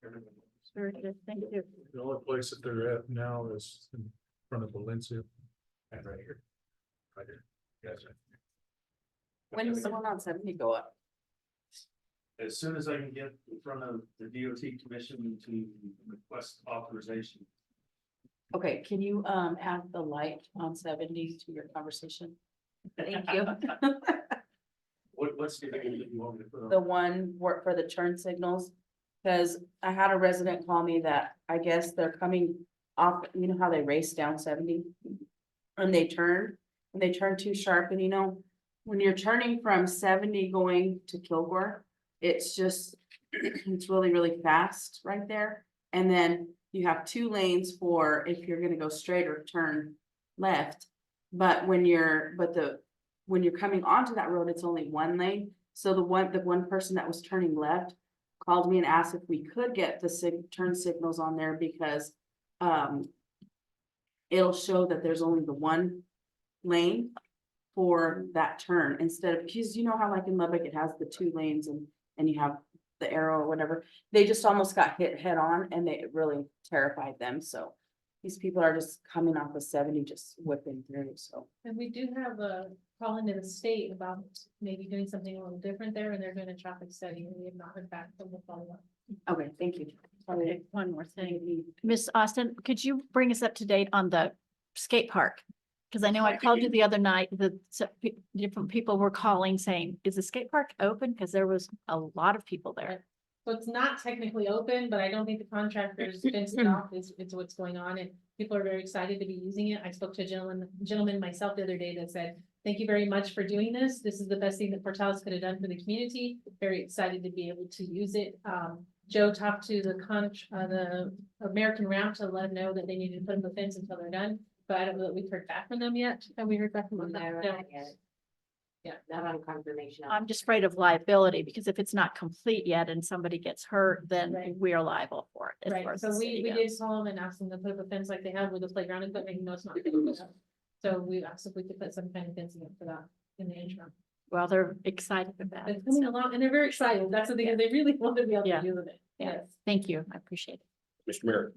Everything. very good. Thank you. The only place that they're at now is in front of Valencia. And right here. Right here. Yes. When does the one on 70 go up? As soon as I can get in front of the DOT commission to request authorization. Okay, can you add the light on 70 to your conversation? Thank you. What's the thing that you want me to put on? The one for the turn signals. Cause I had a resident call me that I guess they're coming off, you know how they race down 70? And they turn too sharp, and you know, when you're turning from 70 going to Kilgore, it's just, it's really, really fast right there. And then you have 2 lanes for if you're gonna go straight or turn left. But when you're coming onto that road, it's only 1 lane. So the one person that was turning left called me and asked if we could get the turn signals on there because it'll show that there's only the 1 lane for that turn instead of, because you know how like in Lubbock, it has the 2 lanes and you have the arrow or whatever. They just almost got hit head on and it really terrified them. So these people are just coming off of 70, just whipping through, so. And we do have a call into the state about maybe doing something a little different there, and they're doing a traffic study, and we have not heard back from the follow-up. Okay, thank you. Okay, one more thing. Miss Austin, could you bring us up to date on the skate park? Because I know I called you the other night, different people were calling saying, is the skate park open? Because there was a lot of people there. So it's not technically open, but I don't think the contractor's fenced it off is what's going on, and people are very excited to be using it. I spoke to a gentleman myself the other day that said, thank you very much for doing this. This is the best thing that Portales could have done for the community. Very excited to be able to use it. Joe talked to the American Ramp to let them know that they needed to put up a fence until they're done, but I don't know that we've heard back from them yet. Have we heard back from them? No. Yeah, not on confirmation. I'm just afraid of liability because if it's not complete yet and somebody gets hurt, then Right. we are liable for it. as far Right, as so the we city did goes. call them and ask them to put up a fence like they have with the playground equipment, no, it's not. good enough. So we asked if we could put some kind of fencing up for that in the interim. Well, they're excited about It's it. coming so, along and they're very excited. That's the thing, they really want to be able to Yeah. do with it. Yeah. Yes. Thank you. I appreciate it. Mr. Mayor.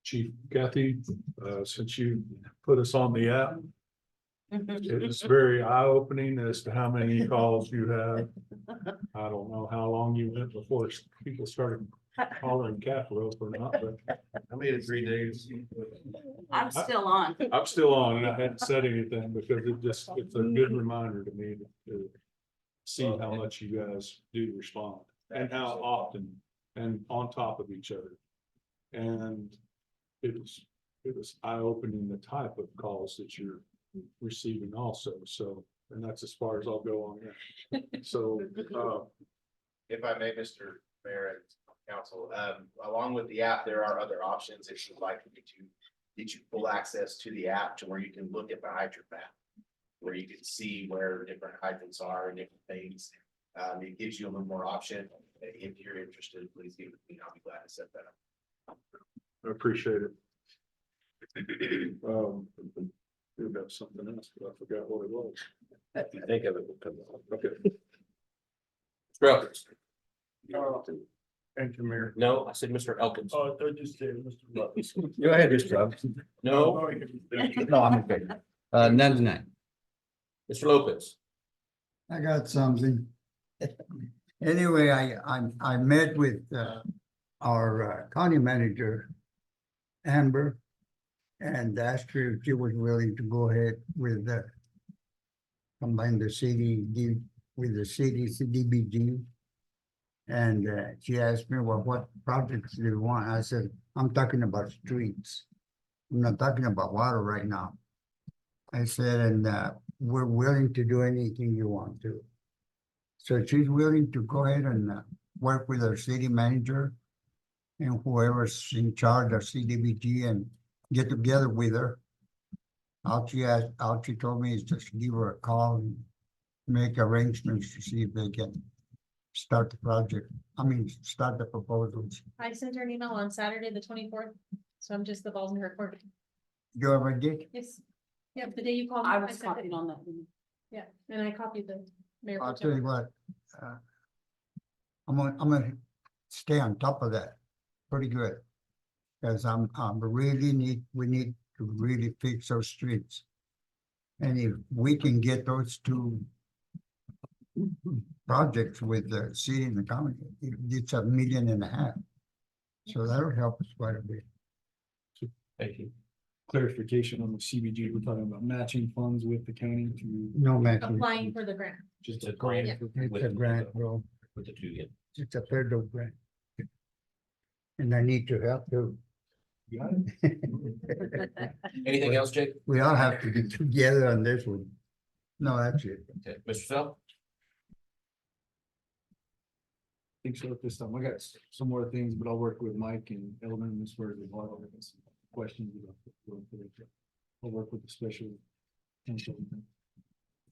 Chief Kathy, since you put us on the app, it's very eye-opening as to how many calls you have. I don't know how long you went before people started hollering cat rope or not, but I made it 3 days. I'm still on. I'm still on and I hadn't said anything because it's a good reminder to me to see how much you guys do respond and how often and on top of each other. And it was eye-opening the type of calls that you're receiving also. So, and that's as far as I'll go on that. So, If I may, Mr. Mayor and Council, along with the app, there are other options if you'd like me to get you full access to the app to where you can look at the hydrant map, where you can see where different hydrants are and different things. It gives you a little more option. If you're interested, please give me, I'll be glad to set that up. I appreciate it. We've got something else, but I forgot what it was. If you think of it, we'll come on. Okay. Elkins. Thank you, Mayor. No, I said Mr. Elkins. Oh, I just said Mr. Bucks. Go ahead, Mr. Robinson. No, No, I'm okay. None tonight. Mr. Lopez. I got something. Anyway, I met with our county manager, Amber, and asked her if she was willing to go ahead with combine the CDD with the CDBG. And she asked me, well, what projects do you want? I said, I'm talking about streets. I'm not talking about water right now. I said, and we're willing to do anything you want to. So she's willing to go ahead and work with our city manager and whoever's in charge of CDBG and get together with her. All she told me is just give her a call and make arrangements to see if they can start the project. Start the proposals. I sent her an email on Saturday, the 24th, so I'm just the balls in her court. You ever did? Yes, yeah, the day you called. me, I was sent it. copied on that. Yeah, and I copied the mayor. pro I'll tem. tell you what, I'm gonna stay on top of that pretty good. Cause we need to really fix those streets. And if we can get those two projects with the city and the county, it's $1.5 million. So that'll help us quite a bit. Thank you. Clarification on the CBG, we're talking about matching funds with the county to No matching. Applying for the grant. just. It's a grant. Yeah. It's a grant, bro. With the two in. It's a federal grant. And I need your help too. Anything else, Jake? We all have to get together on this one. No, that's it. Okay, Mr. Sell? Think so at this time. I got some more things, but I'll work with Mike and Eldon as far as the water questions about. I'll work with the special. counsel.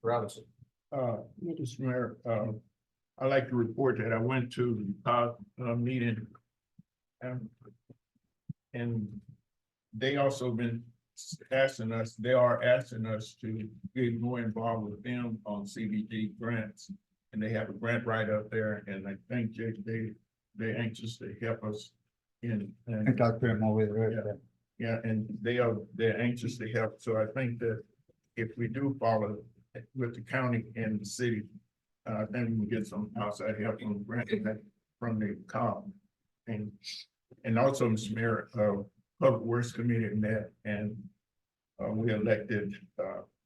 Robinson. Mr. Mayor, I'd like to report that I went to the meeting. And they also been asking us, they are asking us to get more involved with them on CBD grants. And they have a grant right up there, and I think they're anxious to help us in. I talked to him over there. Yeah, and they're anxious to help, so I think that if we do follow with the county and the city, then we can get some outside help on granting that from the COG. And also, Mr. Mayor, Public Works Committee met, and we elected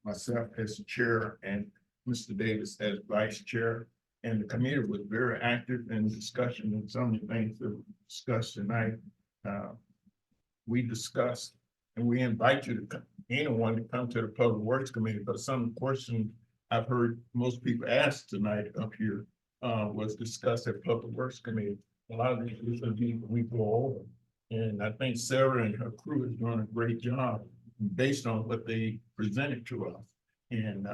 myself as chair and Mr. Davis as vice chair. And the committee was very active in discussion, and some of the things that we discussed tonight. We discussed, and we invite you to come, anyone to come to the Public Works Committee, but some question I've heard most people ask tonight up here was discussed at Public Works Committee. A lot of these we go over, and I think Sarah and her crew is doing a great job based on what they presented to us. And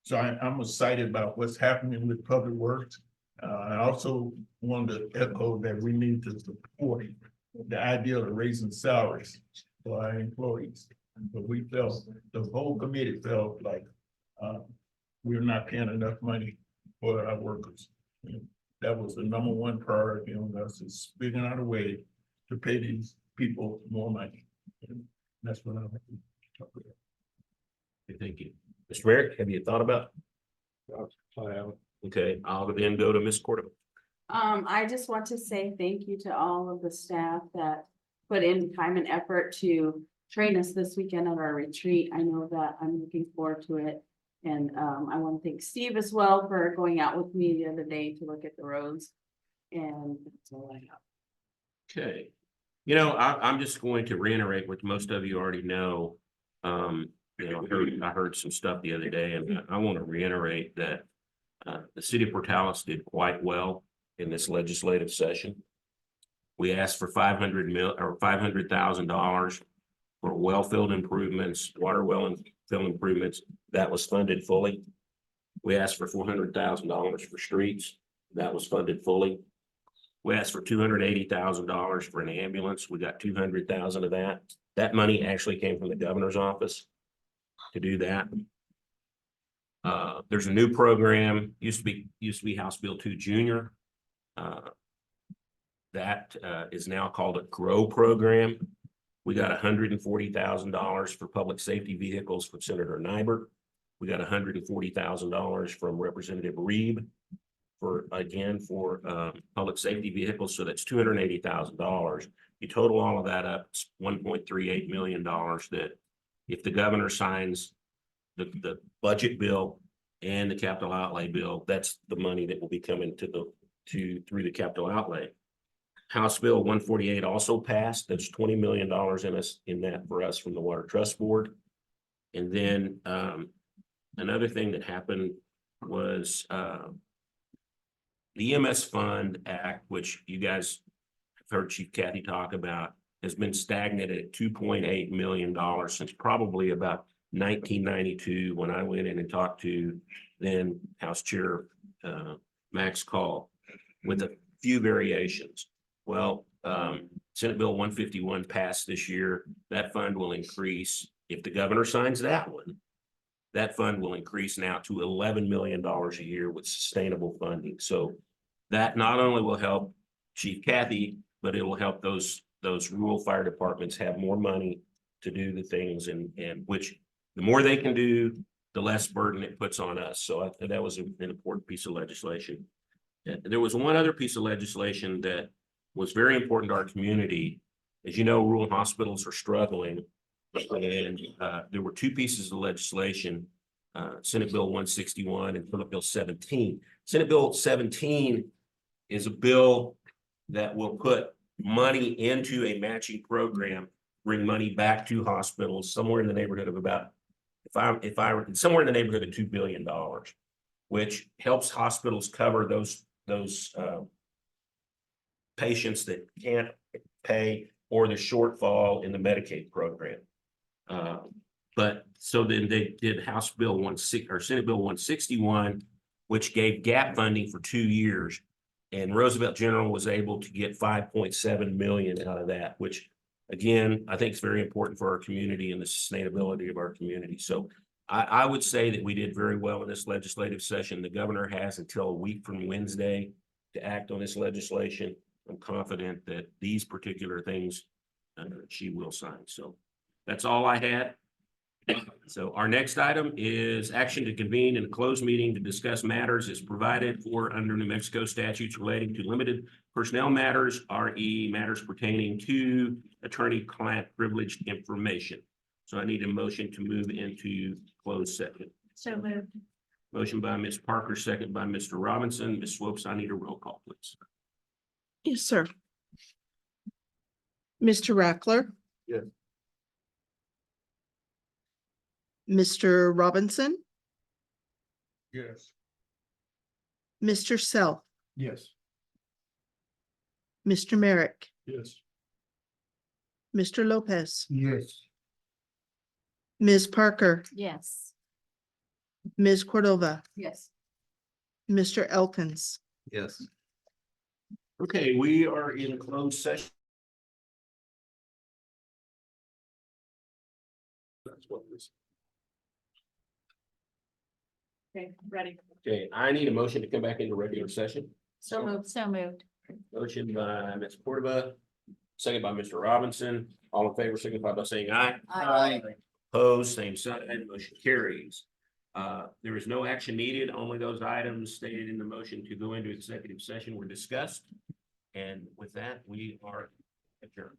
so I'm excited about what's happening with Public Works. I also wanted to echo that we need to support the idea of raising salaries for our employees. But we felt, the whole committee felt like we're not paying enough money for our workers. And that was the #1 priority on us, is figuring out a way to pay these people more money. And that's what I'm talking about. Okay, thank you. Mr. Merrick, have you thought about? I have. Okay, I'll then go to Ms. Cordova. I just want to say thank you to all of the staff that put in time and effort to train us this weekend at our retreat. I know that I'm looking forward to it. And I want to thank Steve as well for going out with me the other day to look at the roads. And that's all I have. Okay. I'm just going to reiterate what most of you already know. I heard some stuff the other day, and I want to reiterate that the city of Portales did quite well in this legislative session. We asked for $500,000 for well field improvements, water well and field improvements. That was funded fully. We asked for $400,000 for streets. That was funded fully. We asked for $280,000 for an ambulance. We got $200,000 of that. That money actually came from the governor's office to do that. There's a new program, used to be House Bill 2 Junior. That is now called a GROW program. We got $140,000 for public safety vehicles from Senator Nybert. We got $140,000 from Representative Reeb for public safety vehicles. So that's $280,000. You total all of that up, it's $1.38 million that if the governor signs the budget bill and the capital outlay bill, that's the money that will be coming through the capital outlay. House Bill 148 also passed. That's $20 million in that for us from the Water Trust Board. And then another thing that happened was the EMS Fund Act, which you guys heard Chief Kathy talk about, has been stagnant at $2.8 million since probably about 1992, when I went in and talked to then House Chair Max Call, with a few variations. Well, Senate Bill 151 passed this year. That fund will increase, if the governor signs that one, that fund will increase now to $11 million a year with sustainable funding. So that not only will help Chief Kathy, but it will help those rural fire departments have more money to do the things, and which the more they can do, the less burden it puts on us. So that was an important piece of legislation. There was one other piece of legislation that was very important to our community. As you know, rural hospitals are struggling. And there were two pieces of legislation, Senate Bill 161 and Senate Bill 17. Senate Bill 17 is a bill that will put money into a matching program, bring money back to hospitals somewhere in the neighborhood of about, if I were somewhere in the neighborhood of $2 billion, which helps hospitals cover those patients that can't pay, or the shortfall in the Medicaid program. But so then they did House Bill 16 or Senate Bill 161, which gave gap funding for 2 years. And Roosevelt General was able to get 5.7 million out of that, which again, I think is very important for our community and the sustainability of our community. So I would say that we did very well in this legislative session. The governor has until a week from Wednesday to act on this legislation. I'm confident that these particular things she will sign. So that's all I had. So our next item is action to convene in a closed meeting to discuss matters as provided for under New Mexico statutes relating to limited personnel matters, RE matters pertaining to attorney-client privileged information. So I need a motion to move into closed session. So moved. Motion by Ms. Parker, second by Mr. Robinson. Ms. Swopes, I need a roll call, please. Yes, sir. Mr. Rackler. Yes. Mr. Robinson, Yes. Mr. Self, Yes. Mr. Merrick, Yes. Mr. Lopez, Yes. Ms. Parker, Yes. Ms. Cordova, Yes. Mr. Elkins. Yes. Okay, we are in closed session. That's what this. Okay, ready. Okay, I need a motion to come back into regular session. So moved. So moved. Motion by Ms. Cordova, second by Mr. Robinson. All in favor, signify by saying aye. Aye. Opposed, same sign, motion carries. There is no action needed. Only those items stated in the motion to go into executive session were discussed. And with that, we are adjourned.